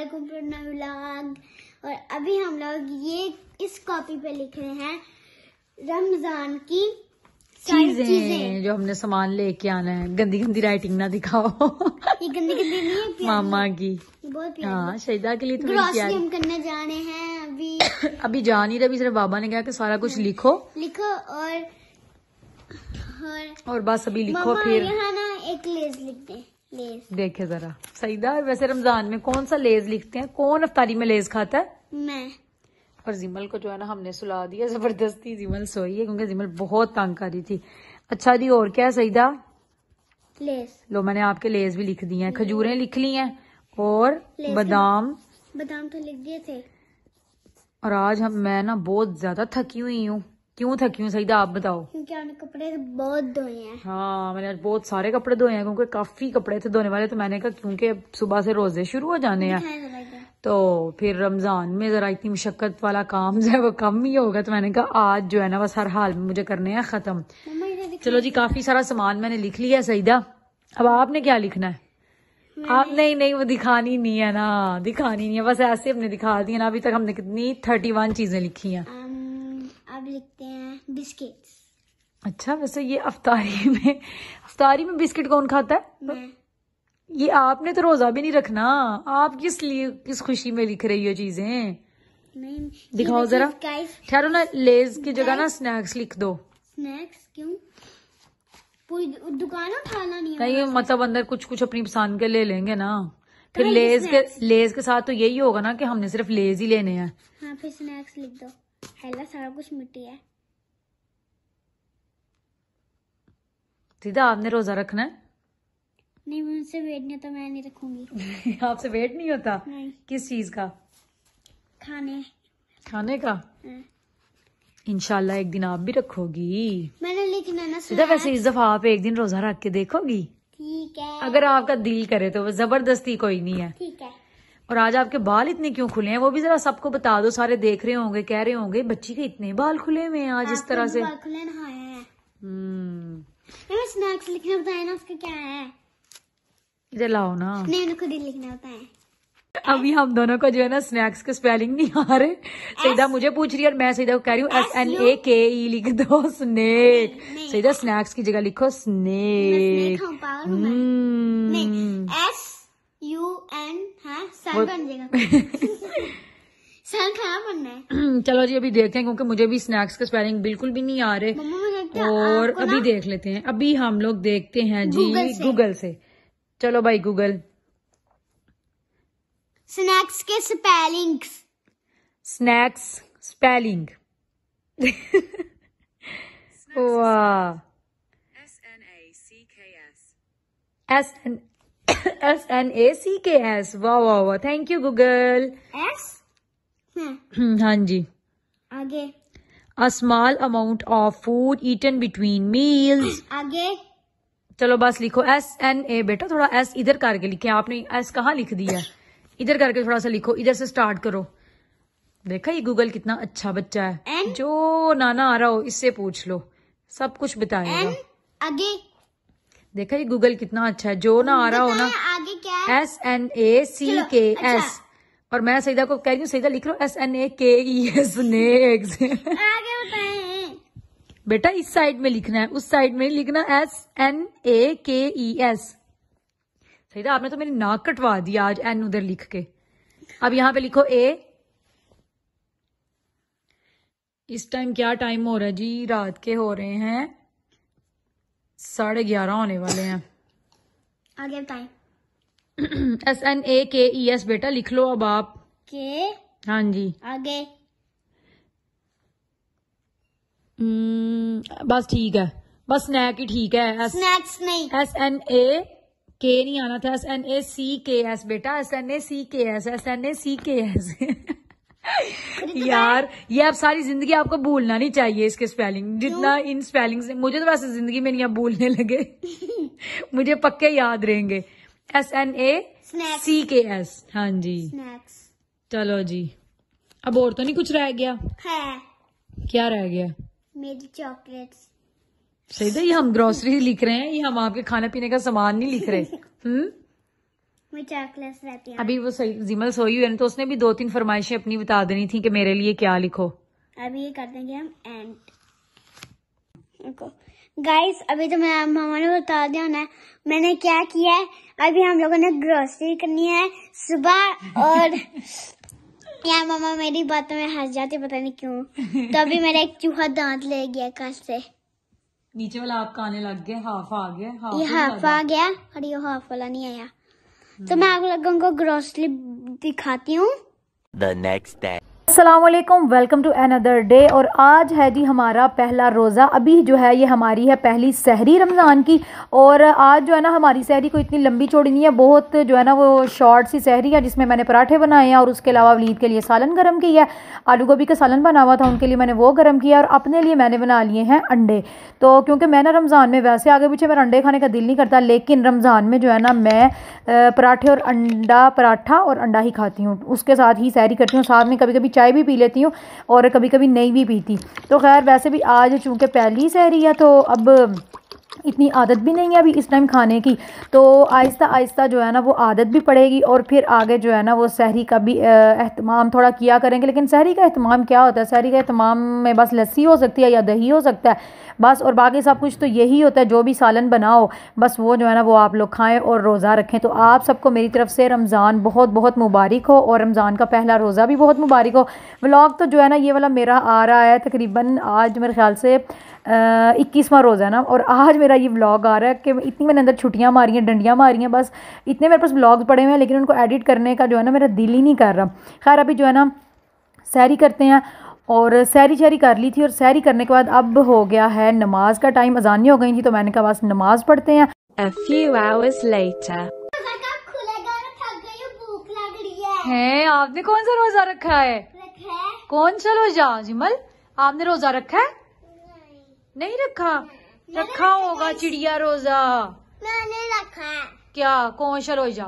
Welcome to नया vlog. और अभी हम लोग ये इस कॉपी पे लिख रहे हैं रमजान की चीजें जो हमने सामान लेके आना है। गंदी गंदी राइटिंग ना दिखाओ। ये गंदी गंदी नहीं है, मामा की बहुत प्यारी। हाँ, शहीदा के लिए तो ग्रॉसरी हम करने जा रहे हैं अभी। अभी जा नहीं रहे, अभी सिर्फ बाबा ने कहा कि सारा कुछ लिखो और बस अभी लिखो। फिर यहाँ ना एक लेज लिख दे। लेज देखे जरा सईदा, वैसे रमजान में कौन सा लेज लिखते हैं? कौन अफ्तारी में लेज खाता है? मैं। और जिमल को जो है ना हमने सुला दिया जबरदस्ती। जिमल सोई है क्योंकि जिमल बहुत तंग कर रही थी। अच्छा जी, और क्या है सईदा? लेज लो, मैंने आपके लेज भी लिख दिए हैं, खजूरें लिख ली हैं और बादाम तो लिख दिए थे। और आज मैं ना बहुत ज्यादा थकी हुई हूँ। क्यों थकी हूँ सईदा, आप बताओ? क्योंकि आपने कपड़े बहुत धोए हैं। हाँ, मैंने आज बहुत सारे कपड़े धोए हैं क्योंकि काफी कपड़े थे धोने वाले। तो मैंने कहा क्योंकि सुबह से रोजे शुरू हो जाने हैं तो फिर रमजान में जरा इतनी मुशक्कत वाला काम जो है वो कम ही होगा। तो मैंने कहा आज जो है ना बस हर हाल में मुझे करने हैं खत्म। चलो जी, काफी सारा सामान मैंने लिख लिया है सईदा। अब आपने क्या लिखना है? आप नहीं वो दिखानी नहीं है ना, दिखानी नहीं है, बस ऐसे हमने दिखा दी है ना। अभी तक हमने कितनी 31 चीजें लिखी हैं। अब लिखते हैं बिस्किट्स। अच्छा, वैसे ये अफ्तारी में बिस्किट कौन खाता है? मैं। ये आपने तो रोजा भी नहीं रखना, आप किस खुशी में लिख रही हो चीजें? नहीं दिखाओ जरा। ठहरो ना, लेज की जगह ना स्नैक्स लिख दो। स्नैक्स क्यों? पूरी दुकान उठाना नहीं है। नहीं, मतलब अंदर कुछ कुछ अपनी पसंद के ले लेंगे ना। फिर लेज के साथ तो यही होगा ना कि हमने सिर्फ लेज ही लेने हैं। हाँ, फिर स्नैक्स लिख दो। हेला सारा कुछ मिट्टी है। सीधा आपने रोजा रखना है? नहीं, मुझसे वेट नहीं होता, मैं नहीं रखूंगी। आपसे वेट नहीं होता? नहीं। किस चीज का? खाने का? इंशाल्लाह एक दिन आप भी रखोगी। मैंने लिखना ना सीधा। वैसे इस दफा आप एक दिन रोजा रख के देखोगी? ठीक है, अगर आपका दिल करे तो। जबरदस्ती कोई नहीं है। ठीक है। और आज आपके बाल इतने क्यों खुले हैं वो भी जरा सबको बता दो। सारे देख रहे होंगे, कह रहे होंगे बच्ची के इतने बाल खुले हुए हैं आज इस तरह से। बाल खुले नहाए हैं। स्नैक्स लिखना बताया ना, उसका क्या है? इधर लाओ ना। नहीं, मैंने खुद ही लिखना होता है। अभी हम दोनों को जो है ना स्नैक्स के स्पेलिंग नहीं आ रहे। सीधा मुझे पूछ रही है और मैं सीधा कह रही हूँ SNAKE लिख दो। स्नेक। सीधा स्नैक्स की जगह लिखो स्नेक। SUN है, सन बन जाएगा। सन खाना बनना है। चलो जी, अभी देखते हैं क्योंकि मुझे भी स्नैक्स के स्पेलिंग बिल्कुल भी नहीं आ रहे। और अभी देख लेते हैं। अभी हम लोग देखते हैं जी गूगल से। चलो भाई गूगल, स्नैक्स के स्पेलिंग्स। Snacks spelling. वाह। SNACKS। वाह वाह वाह, थैंक यू गूगल। हाँ जी। आगे। A small amount of food eaten between meals। आगे। चलो बस लिखो SNA। बेटा थोड़ा S इधर करके लिखे, आपने S कहाँ लिख दिया? इधर करके थोड़ा सा लिखो, इधर से स्टार्ट करो। देखा ये गूगल कितना अच्छा बच्चा है। जो नाना आ रहा हो इससे पूछ लो, सब कुछ बताएगा। आगे। देखा ये गूगल कितना अच्छा है। जो ना आ रहा हो ना, आगे क्या है? SNACKS। और मैं सईदा को कह रही हूँ सईदा लिख लो SNAKES। आगे बताएं। बेटा इस साइड में लिखना है, उस साइड में लिखना SNAKES। सईदा आपने तो मेरी नाक कटवा दी आज N उधर लिख के। अब यहाँ पे लिखो A। इस टाइम क्या टाइम हो रहा है जी? रात के हो रहे हैं 11:30 होने वाले हैं। आगे बताएं। SNAKES बेटा लिख लो अब आप के। हाँ जी। आगे। बस ठीक है, बस स्नैक ही ठीक है। स्नैक्स नहीं। SNAK नहीं आना था, SNACKS बेटा। SNACKS। यार ये अब सारी जिंदगी आपको भूलना नहीं चाहिए इसके स्पेलिंग। जितना इन स्पेलिंग से मुझे तो वैसे जिंदगी में नहीं अब भूलने लगे। मुझे पक्के याद रहेंगे। SNACKS। हाँ जी। स्नैक्स। चलो जी, अब और तो नहीं कुछ रह गया है? क्या रह गया? मेरी चॉकलेट्स। सही है, ये हम ग्रोसरी लिख रहे हैं, ये हम आपके खाने पीने का सामान नहीं लिख रहे। मैं चॉकलेट्स रहती हूँ। अभी वो जिमल सोई हुई है तो उसने भी 2-3 फरमाइशें अपनी बता देनी थी कि मेरे लिए क्या लिखो। अभी ये कर देंगे हम एंड गाइस। अभी तो मैं मामा ने बता दिया ना मैंने क्या किया है। अभी हम लोगों ने ग्रोसरी करनी है सुबह और यार मामा मेरी बातों में हंस जाती पता नहीं क्यों। तो अभी मेरा एक चूहा दांत ले गया कस से। नीचे वाला आपका आने लग गया, हाफ आ गया, ये हाफ आ गया और ये हाफ वाला नहीं आया। तो मैं आप लोगों को ग्रोसरी दिखाती हूँ। The next day. अस्सलामुअलैकुम, वेलकम टू अनदर डे। और आज है जी हमारा पहला रोज़ा। अभी जो है ये हमारी है पहली सहरी रमज़ान की। और आज जो है ना हमारी सहरी कोई इतनी लंबी चौड़ी नहीं है, बहुत जो है ना वो शॉर्ट सी सहरी है जिसमें मैंने पराठे बनाए हैं और उसके अलावा वलीद के लिए सालन गरम किया है। आलू गोभी का सालन बना हुआ था, उनके लिए मैंने वो गरम किया और अपने लिए मैंने बना लिए हैं अंडे। तो क्योंकि मैं ना रमज़ान में वैसे आगे पीछे मेरा अंडे खाने का दिल नहीं करता, लेकिन रमज़ान में जो है ना मैं पराठे और पराठा और अंडा ही खाती हूँ, उसके साथ ही सहरी करती हूँ। साथ में कभी कभी चाय भी पी लेती हूँ और कभी कभी नहीं भी पीती। तो खैर वैसे भी आज चूँकि पहली सहरी है तो अब इतनी आदत भी नहीं है अभी इस टाइम खाने की, तो आहिस्ता आहिस्ता जो है ना वो आदत भी पड़ेगी और फिर आगे जो है ना वो सहरी का भी एहतमाम थोड़ा किया करेंगे। लेकिन सहरी का एहतमाम क्या होता है? सहरी का एहतमाम में बस लस्सी हो सकती है या दही हो सकता है बस, और बाकी सब कुछ तो यही होता है। जो भी सालन बनाओ बस वो जो है ना वो आप लोग खाएं और रोज़ा रखें। तो आप सबको मेरी तरफ से रमज़ान बहुत बहुत मुबारक हो और रमज़ान का पहला रोज़ा भी बहुत मुबारक हो। व्लॉग तो जो है ना ये वाला मेरा आ रहा है तकरीबन आज मेरे ख्याल से 21वां रोज़ा है ना, और आज मेरा ये व्लॉग आ रहा है कि इतनी मैंने अंदर छुट्टियां मारी हैं, डंडियां मारी हैं, बस इतने मेरे पास व्लॉग्स पड़े हुए हैं लेकिन उनको एडिट करने का जो है ना मेरा दिल ही नहीं कर रहा। खैर अभी जो है ना सहरी करते हैं और सहरी कर ली थी और सहरी करने के बाद अब हो गया है नमाज का टाइम। अजानी हो गई थी तो मैंने कहा बस नमाज पढ़ते हैं। A few hours later. है आपने कौन सा रोज़ा रखा है? कौन सा रोज़ा जिमल? आपने रोज़ा रखा है? नहीं रखा? रखा होगा चिड़िया रोज़ा। मैंने रखा है। क्या कौन सा रोज़ा?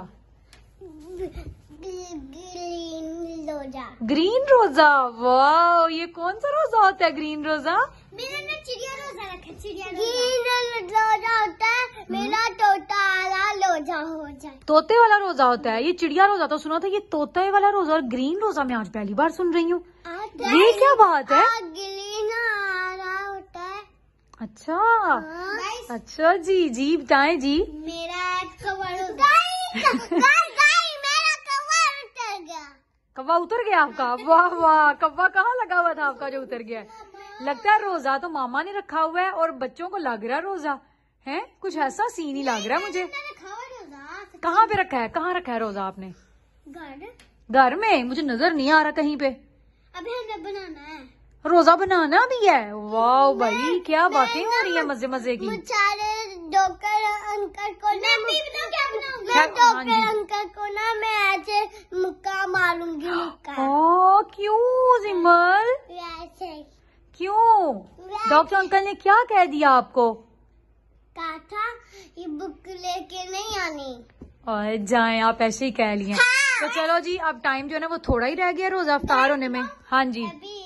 ग्रीन रोज़ा। वाह, ये कौन सा रोज़ा होता है ग्रीन रोज़ा? मेरा ना चिड़िया रोज़ा रखा है। चिड़िया ग्रीन रोज़ा होता है, मेरा तोता वाला रोज़ा हो जाए। तोते वाला रोज़ा होता है, ये चिड़िया रोज़ा तो सुना था, ये तोते वाला रोज़ा और ग्रीन रोज़ा मैं आज पहली बार सुन रही हूँ। ये क्या बात है? ग्रीन हरा होता है। अच्छा अच्छा जी जी बताएं जी। मेरा कवर कव्वा उतर गया आपका? वाह वाह, कव्वा कहाँ लगा हुआ था आपका जो उतर गया? लगता है रोज़ा तो मामा ने रखा हुआ है और बच्चों को लग रहा है रोज़ा है, कुछ ऐसा सीन ही लग रहा है मुझे। कहाँ पे रखा है? कहाँ रखा है रोज़ा आपने? घर में? मुझे नजर नहीं आ रहा कहीं पे। अभी हमें बनाना है, रोज़ा बनाना भी है। वाह भाई क्या बातें हो रही है मजे मजे की। डॉक्टर अंकल को ना डॉक्टर अंकल को ना मैं आज मुक्का मारूंगी। मुक्का क्यों जिमल? वैसे क्यों? डॉक्टर अंकल ने क्या कह दिया आपको? कहा था ये बुक लेके नहीं आनी। और जाएं आप ऐसे ही कह लिए। तो चलो जी अब टाइम जो है ना वो थोड़ा ही रह गया रोज़ा अफ्तार होने में। हाँ जी अभी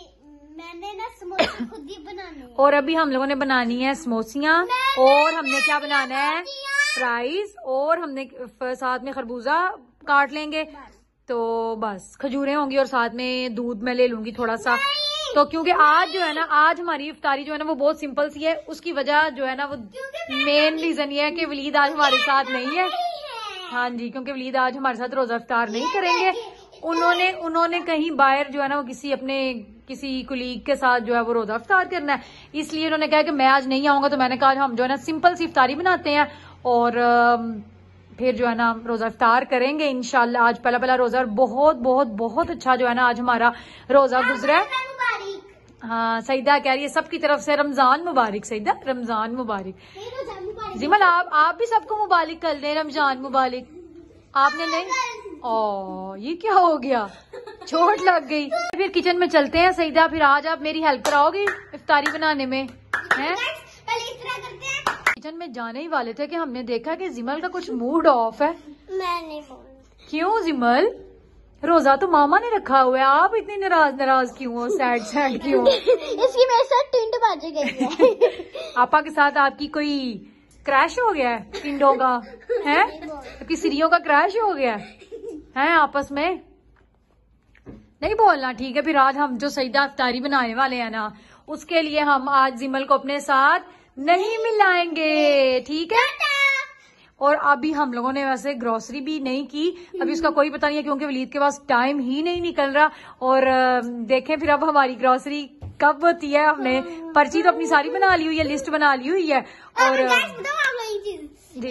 मैंने ना समोसे खुद ही बनाने हैं। और अभी हम लोगों ने बनानी है समोसियाँ और हमने क्या बनाना है फ्राइज और हमने साथ में खरबूजा काट लेंगे तो बस खजूरें होंगी और साथ में दूध मैं ले लूंगी थोड़ा सा। तो क्योंकि आज जो है ना आज हमारी इफ्तारी जो है ना वो बहुत सिंपल सी है, उसकी वजह जो है ना वो मेन रीजन ये है कि वलीद आज हमारे साथ नहीं है। हाँ जी क्योंकि वलीद आज हमारे साथ रोज़ा इफ्तार नहीं करेंगे। उन्होंने कहीं बाहर जो है ना वो किसी कुलीग के साथ जो है वो रोज़ा इफ्तार करना है, इसलिए उन्होंने कहा कि मैं आज नहीं आऊंगा। तो मैंने कहा हम जो है ना सिंपल सी इफ्तारी बनाते हैं और फिर जो है ना रोज़ा इफ्तार करेंगे इंशाल्लाह। आज पहला रोज़ा और बहुत बहुत बहुत अच्छा जो है ना आज हमारा रोज़ा गुजरा है। हाँ सईदा कह रही है सबकी तरफ से रमज़ान मुबारक। सईदा रमज़ान मुबारक। जिमल आप भी सबको मुबारक कर दें, रमज़ान मुबारक। आपने नहीं? ये क्या हो गया? चोट लग गई। फिर किचन में चलते हैं सईदा, फिर आज आप मेरी हेल्प कराओगी इफ्तारी बनाने में हैं? किचन में जाने ही वाले थे कि हमने देखा कि जिमल का कुछ मूड ऑफ है। मैं नहीं बोल। क्यों जिमल? रोज़ा तो मामा ने रखा हुआ है, आप इतनी नाराज क्यों हो? सैड क्यों? इसकी मेरे साथ टिंट बाजी गई है। आपा के साथ आपकी कोई क्रैश हो गया है टिंडों का, है कि सीढ़ियों का क्रैश हो गया है आपस में? नहीं बोलना, ठीक है। फिर आज हम जो सईदा इफ्तारी बनाने वाले हैं ना, उसके लिए हम आज जिमल को अपने साथ नहीं मिलाएंगे, ठीक है। और अभी हम लोगों ने वैसे ग्रोसरी भी नहीं की, अभी उसका कोई पता नहीं है क्योंकि वलीद के पास टाइम ही नहीं निकल रहा। और देखें फिर अब हमारी ग्रोसरी कब होती है। हमने पर्ची तो अपनी सारी बना ली हुई है, लिस्ट बना ली हुई है। और जी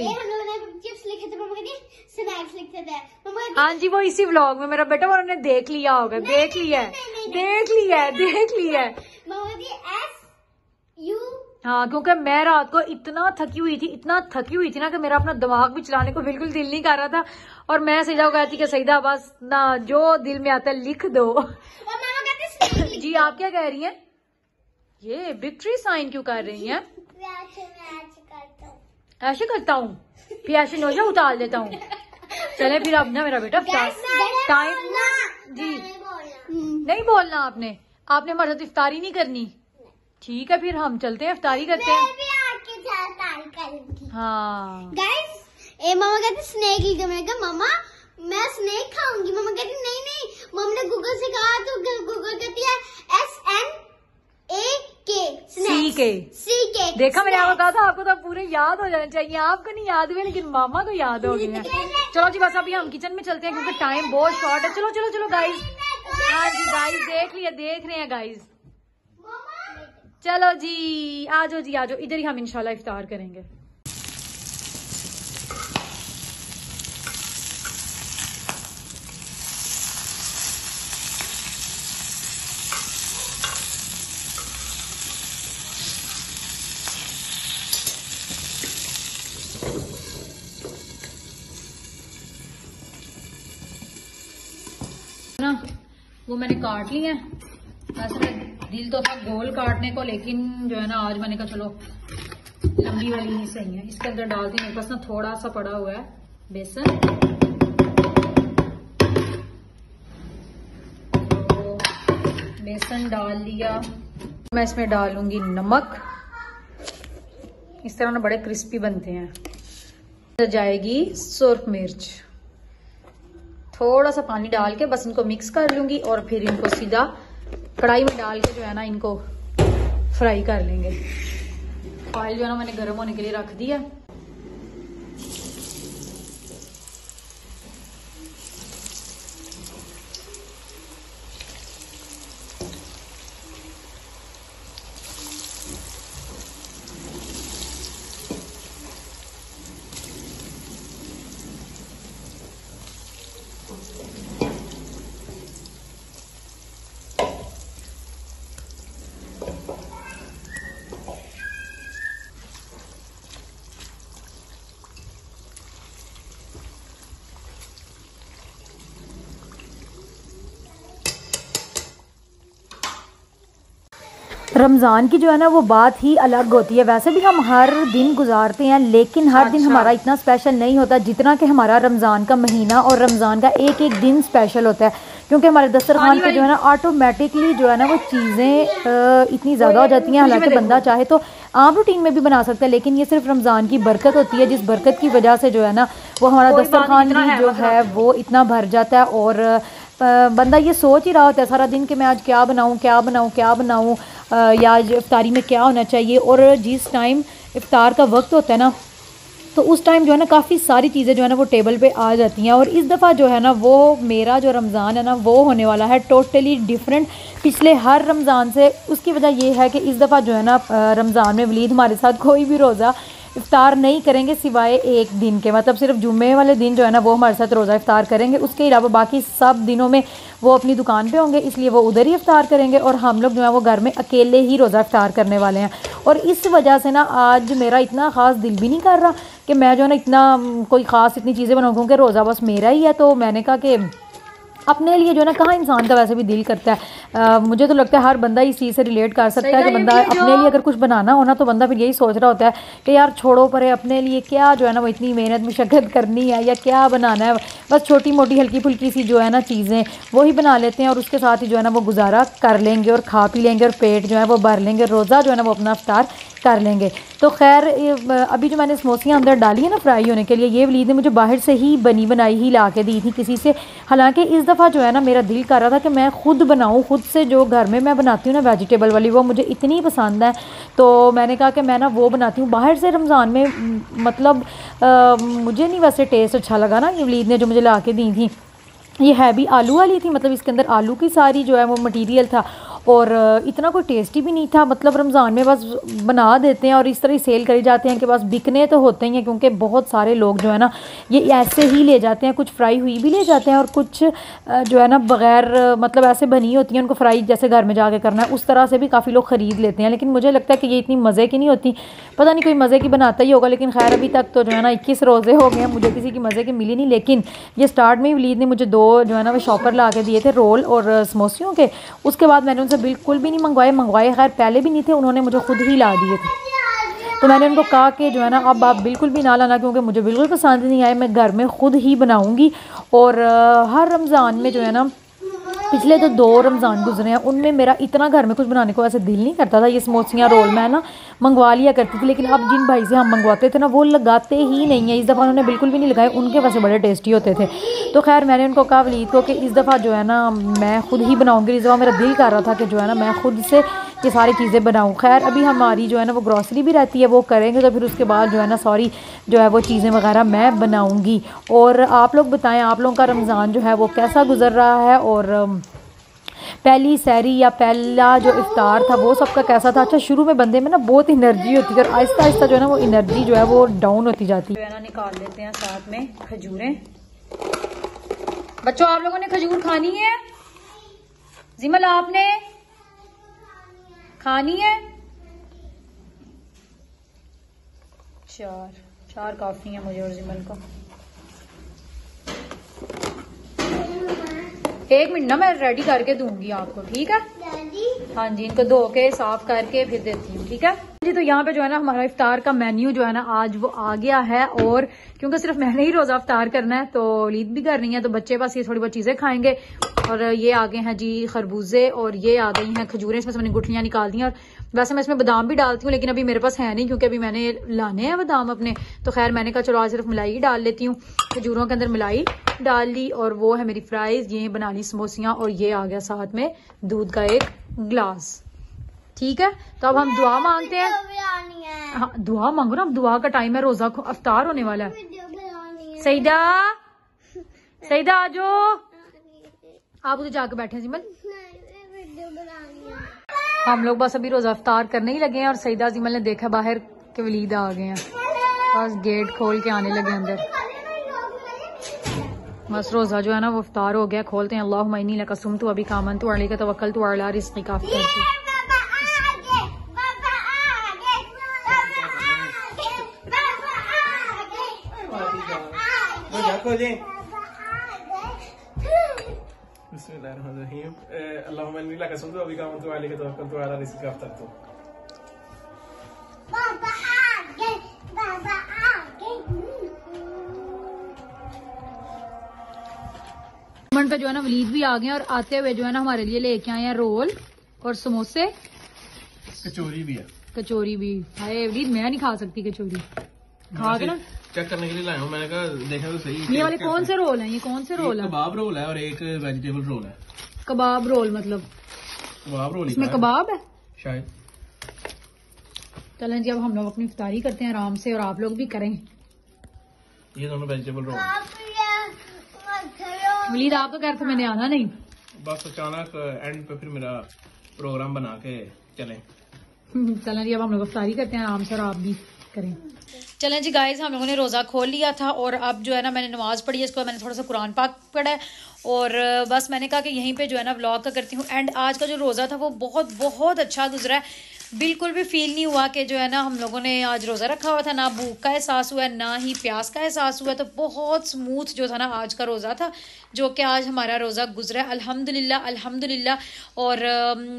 चिप्स लिखे थे, स्नैक्स लिखे थे। हाँ जी, वो इसी व्लॉग में मेरा बेटा उन्होंने देख लिया होगा, देख लिया है। हाँ, क्योंकि मैं रात को इतना थकी हुई थी ना कि मेरा अपना दिमाग भी चलाने को बिल्कुल दिल नहीं कर रहा था। और मैं सईदा को कहती कि सईदा बस ना जो दिल में आता है लिख दो। जी आप क्या कह रही हैं? ये विक्ट्री साइन क्यों कर रही हैं? ऐसे करता हूँ, फिर ऐसे नोजा उतार देता हूँ। चले फिर अब ना मेरा बेटा टाइम जी नहीं बोलना आपने हमारे साथ इफ्तारी नहीं करनी, ठीक है। फिर हम चलते हैं, इफ्तारी करते हैं। हाँ गाइस, मामा कहती स्नेक लीजिए। मैंने कहा मामा मैं स्नेक खाऊंगी। मामा कहती नहीं। मम्मी ने गूगल से कहा तो गूगल कहती है SNAK। देखा, मैंने आपको कहा था आपको तो पूरे याद हो जाने चाहिए। आपको नहीं याद हुए लेकिन मामा को याद हो गए हैं। चलो जी बस अभी हम किचन में चलते हैं क्योंकि टाइम बहुत शॉर्ट है। चलो गाइस। हाँ जी गाइस, देख रहे हैं गाइस। चलो जी आ जाओ इधर ही, हम इंशाल्लाह इफ्तार करेंगे। ना वो मैंने काट ली है। वैसे मैं दिल तो था गोल काटने को, लेकिन जो है ना आज मैंने कहा चलो लंबी वाली ही सही है। इसके अंदर डालती हूँ, मेरे पास ना थोड़ा सा पड़ा हुआ है बेसन। तो बेसन डाल लिया। मैं इसमें डालूंगी नमक। इस तरह ना बड़े क्रिस्पी बनते हैं। जाएगी सुर्ख मिर्च। थोड़ा सा पानी डाल के बस इनको मिक्स कर लूंगी और फिर इनको सीधा कढ़ाई में डाल के जो है ना इनको फ्राई कर लेंगे। ऑयल जो है ना मैंने गर्म होने के लिए रख दिया। रमज़ान की जो है ना वो बात ही अलग होती है। वैसे भी हम हर दिन गुजारते हैं लेकिन हर दिन हमारा इतना स्पेशल नहीं होता जितना कि हमारा रमज़ान का महीना और रमज़ान का एक एक दिन स्पेशल होता है, क्योंकि हमारे दस्तरखान पे जो है ना ऑटोमेटिकली जो है ना वो चीज़ें इतनी ज़्यादा हो जाती हैं। हालांकि बंदा चाहे तो आम रूटीन में भी बना सकता है, लेकिन ये सिर्फ रमज़ान की बरकत होती है, जिस बरकत की वजह से जो है ना वो हमारा दस्तरखान भी जो है वो इतना भर जाता है। और बंदा ये सोच ही रहा होता है सारा दिन कि मैं आज क्या बनाऊँ या आज इफ्तारी में क्या होना चाहिए। और जिस टाइम इफ्तार का वक्त होता है ना तो उस टाइम जो है ना काफ़ी सारी चीज़ें जो है ना वो टेबल पे आ जाती हैं। और इस दफ़ा जो है ना वो मेरा जो रमज़ान है ना वो होने वाला है टोटली डिफरेंट पिछले हर रमज़ान से। उसकी वजह ये है कि इस दफ़ा जो है ना रमज़ान में वलीद हमारे साथ कोई भी रोज़ा इफ्तार नहीं करेंगे सिवाय एक दिन के, मतलब सिर्फ जुम्मे वाले दिन जो है ना वो हमारे साथ रोज़ा इफ्तार करेंगे। उसके अलावा बाकी सब दिनों में वो अपनी दुकान पे होंगे, इसलिए वो उधर ही इफ्तार करेंगे और हम लोग जो है वो घर में अकेले ही रोज़ा इफ्तार करने वाले हैं। और इस वजह से ना आज मेरा इतना ख़ास दिल भी नहीं कर रहा कि मैं जो है ना इतना कोई ख़ास इतनी चीज़ें बनाऊँ, क्योंकि रोज़ा बस मेरा ही है। तो मैंने कहा कि अपने लिए जो है ना कहाँ इंसान का वैसे भी दिल करता है मुझे तो लगता है हर बंदा इस चीज़ से रिलेट कर सकता है कि बंदा अपने लिए अगर कुछ बनाना हो ना तो बंदा फिर यही सोच रहा होता है कि यार छोड़ो परे, अपने लिए क्या जो है ना वो इतनी मेहनत मुशक्कत करनी है या क्या बनाना है, बस छोटी मोटी हल्की फुल्की सी जो है ना चीज़ें वही बना लेते हैं और उसके साथ ही जो है ना वो गुजारा कर लेंगे और खा पी लेंगे और पेट जो है वो भर लेंगे, रोज़ा जो है ना वो अपना इफ्तार कर लेंगे। तो खैर अभी जो मैंने समोसियाँ अंदर डाली है ना फ्राई होने के लिए, ये वलीद ने मुझे बाहर से ही बनी बनाई ही ला के दी थी किसी से। हालांकि इस दफ़ा जो है ना मेरा दिल कर रहा था कि मैं खुद बनाऊँ, खुद से जो घर में मैं बनाती हूँ ना वेजिटेबल वाली, वो मुझे इतनी पसंद है तो मैंने कहा कि मैं ना वो बनाती हूँ। बाहर से रमज़ान में मतलब मुझे नहीं वैसे टेस्ट अच्छा लगा ना, ये वलीद ने जो मुझे ला के दी थी ये है भी आलू वाली थी, मतलब इसके अंदर आलू की सारी जो है वो मटेरियल था और इतना कोई टेस्टी भी नहीं था। मतलब रमज़ान में बस बना देते हैं और इस तरह सेल करे जाते हैं कि बस बिकने तो होते ही हैं, क्योंकि बहुत सारे लोग जो है ना ये ऐसे ही ले जाते हैं, कुछ फ्राई हुई भी ले जाते हैं और कुछ जो है ना बग़ैर मतलब ऐसे बनी होती हैं, उनको फ्राई जैसे घर में जाके करना है उस तरह से भी काफ़ी लोग ख़रीद लेते हैं। लेकिन मुझे लगता है कि ये इतनी मज़े की नहीं होती, पता नहीं कोई मज़े की बनाता ही होगा। लेकिन खैर अभी तक तो जो है ना 21 रोज़े हो गए हैं, मुझे किसी की मज़े की मिली नहीं। लेकिन ये स्टार्ट में ही वलीद ने मुझे 2 जो है ना वो शॉपर ला के दिए थे, रोल और समोसियों के। उसके बाद मैंने उनसे बिल्कुल भी नहीं मंगवाए खैर पहले भी नहीं थे, उन्होंने मुझे खुद ही ला दिए थे। तो मैंने उनको कहा कि जो है ना अब आप बिल्कुल भी ना लाना, क्योंकि मुझे बिल्कुल पसंद नहीं आए, मैं घर में खुद ही बनाऊंगी। और हर रमज़ान में जो है ना पिछले तो 2 रमज़ान गुजरे हैं, उनमें मेरा इतना घर में कुछ बनाने को ऐसे दिल नहीं करता था। ये समोसियाँ रोल मैं ना मंगवा लिया करती थी, लेकिन अब जिन भाई से हम मंगवाते थे ना वो लगाते ही नहीं है। इस दफ़ा उन्होंने बिल्कुल भी नहीं लगाए, उनके वैसे बड़े टेस्टी होते थे। तो खैर मैंने उनको कहा वलीद को कि इस दफ़ा जो है ना मैं खुद ही बनाऊँगी। इस दफ़ा मेरा दिल कर रहा था कि जो है ना मैं खुद से ये सारी चीज़ें बनाऊँ। खैर अभी हमारी जो है ना वो ग्रॉसरी भी रहती है, वो करेंगे तो फिर उसके बाद जो है ना जो है वो चीज़ें वगैरह मैं बनाऊँगी। और आप लोग बताएं आप लोगों का रमज़ान जो है वो कैसा गुजर रहा है और पहली सहरी या पहला जो इफ्तार था वो सबका कैसा था। अच्छा शुरू में बंदे में ना बहुत एनर्जी होती है और आहिस्ता आहिस्ता जो है ना वो एनर्जी जो है वो डाउन होती जाती है। ना निकाल लेते हैं साथ में खजूरें। बच्चों आप लोगों ने खजूर खानी है? जिमल आपने खानी है? 4 काफी है मुझे और जिमल को। 1 मिनट ना मैं रेडी करके दूंगी आपको, ठीक है? हाँ जी, इनको धो के साफ करके फिर देती हूँ, ठीक है जी। तो यहाँ पे जो है ना हमारा इफ्तार का मेन्यू जो है ना आज वो आ गया है, और क्योंकि सिर्फ मैंने ही रोजा इफ्तार करना है तो लीद भी करनी है, तो बच्चे बस ये थोड़ी बहुत चीजें खाएंगे। और ये आ गए हैं जी खरबूजे और ये आ गई हैं खजूरें, इसमें से मैंने गुठलियां निकाल दी हैं। और वैसे मैं इसमें बादाम भी डालती हूँ, लेकिन अभी मेरे पास है नहीं क्योंकि अभी मैंने लाने हैं बादाम अपने। तो खैर मैंने कहा चलो आज सिर्फ मलाई ही डाल लेती हूँ। खजूरों के अंदर मलाई डाल ली और वो है मेरी फ्राइज, ये बना ली समोसियाँ और ये आ गया साथ में दूध का 1 गिलास, ठीक है। तो अब हम दुआ मांगते हैं। हाँ दुआ मांगो ना, अब दुआ का टाइम है, रोजा इफ्तार होने वाला है। सईदा सईदा आजो, आप उधर जाके बैठे जिमल। हम लोग बस अभी रोजा इफ्तार करने ही लगे हैं और सईदा जिमल ने देखा बाहर के वलीद आ गए हैं, बस गेट खोल के आने लगे अंदर। बस रोजा जो है ना वो इफ्तार हो गया, खोलते हैं। अल्लाहुम्मा इन्नी लका सुम्तु अबी कामन्तु अलैका तवक्कलतु अला रिज़्क़िका करके। बिस्मिल्लाहिर्रहमानिर्रहीम। अल्लाहुम्मा इन्नी लका सुम्तु अबी कामन्तु अलैका तवक्कलतु अला रिज़्क़िका करके। पे जो है ना वलीद भी आ गए और आते हुए जो है ना हमारे लिए लेके आए हैं रोल और समोसे, कचौरी भी है। कचौरी भी। हाय वलीद मैं नहीं खा सकती कचौरी, खा के ना चेक करने के लिए लाया हूँ, मैंने कहा देखा तो सही। ये वाले कौन से रोल हैं? ये कौन से रोल है? कबाब रोल है और एक वेजिटेबल रोल है। कबाब रोल मतलब कबाब रोल इसमें कबाब है शायद। चलें जी अब हम लोग अपनी इफ्तारी करते हैं आराम से और आप लोग भी करें। ये दोनों वेजिटेबल रोल। वलीद आप तो कहते मैंने आना नहीं, बस अचानक एंड पे फिर मेरा प्रोग्राम बना के चले। चलें जी अब हम लोग इफ्तारी करते हैं आराम से और आप भी करें। चलें जी गाइस, हम लोगों ने रोज़ा खोल लिया था और अब जो है ना मैंने नमाज़ पढ़ी है, इसके बाद मैंने थोड़ा सा कुरान पाक पढ़ा है और बस मैंने कहा कि यहीं पे जो है ना व्लॉग का करती हूँ। एंड आज का जो रोज़ा था वो बहुत बहुत अच्छा गुजरा है। बिल्कुल भी फील नहीं हुआ कि जो है ना हम लोगों ने आज रोज़ा रखा हुआ था, ना भूख का एहसास हुआ ना ही प्यास का एहसास हुआ। तो बहुत स्मूथ जो था ना आज का रोज़ा था, जो कि आज हमारा रोज़ा गुजरा है अल्हम्दुलिल्लाह अल्हम्दुलिल्लाह। और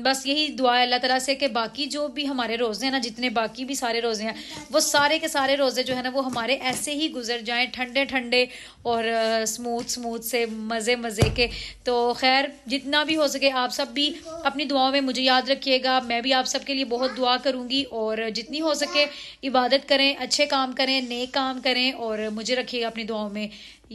बस यही दुआ है अल्लाह ताला से कि बाकी जो भी हमारे रोज़े हैं ना, जितने बाकी भी सारे रोज़े हैं, वो सारे के सारे रोज़े जो है ना वो हमारे ऐसे ही गुजर जाएं, ठंडे ठंडे और स्मूथ स्मूथ से, मज़े मज़े के। तो खैर जितना भी हो सके आप सब भी अपनी दुआओं में मुझे याद रखिएगा। मैं भी आप सबके लिए बहुत दुआ करूंगी और जितनी हो सके इबादत करें, अच्छे काम करें, नेक काम करें और मुझे रखिएगा अपनी दुआओं में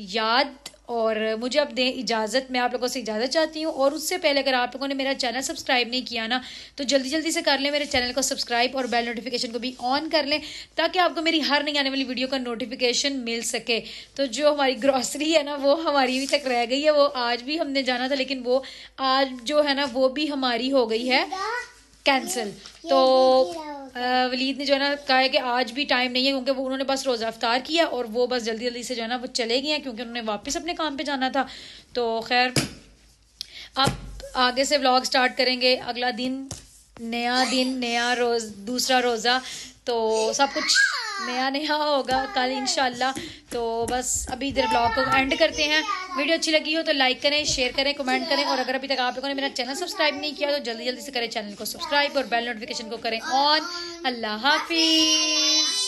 याद। और मुझे अब दें इजाज़त, मैं आप लोगों से इजाज़त चाहती हूँ। और उससे पहले अगर आप लोगों ने मेरा चैनल सब्सक्राइब नहीं किया ना, तो जल्दी जल्दी से कर लें मेरे चैनल को सब्सक्राइब और बेल नोटिफिकेशन को भी ऑन कर लें, ताकि आपको मेरी हर नई आने वाली वीडियो का नोटिफिकेशन मिल सके। तो जो हमारी ग्रॉसरी है ना वो हमारी अभी तक रह गई है, वो आज भी हमने जाना था, लेकिन वो आज जो है ना वो भी हमारी हो गई है कैंसिल। तो वलीद ने जो है ना कहा है कि आज भी टाइम नहीं है, क्योंकि वो उन्होंने बस रोज़ा इफ्तार किया और वो बस जल्दी जल्दी से जो है ना वो चले गए हैं, क्योंकि उन्होंने वापस अपने काम पे जाना था। तो खैर अब आगे से व्लॉग स्टार्ट करेंगे, अगला दिन नया दूसरा रोज़ा, तो सब कुछ नया नया होगा कल इंशाल्लाह। तो बस अभी इधर ब्लॉग को एंड करते हैं। वीडियो अच्छी लगी हो तो लाइक करें, शेयर करें, कमेंट करें, और अगर अभी तक आप लोगों ने मेरा चैनल सब्सक्राइब नहीं किया तो जल्दी जल्दी से करें चैनल को सब्सक्राइब और बेल नोटिफिकेशन को करें ऑन। अल्लाह हाफिज।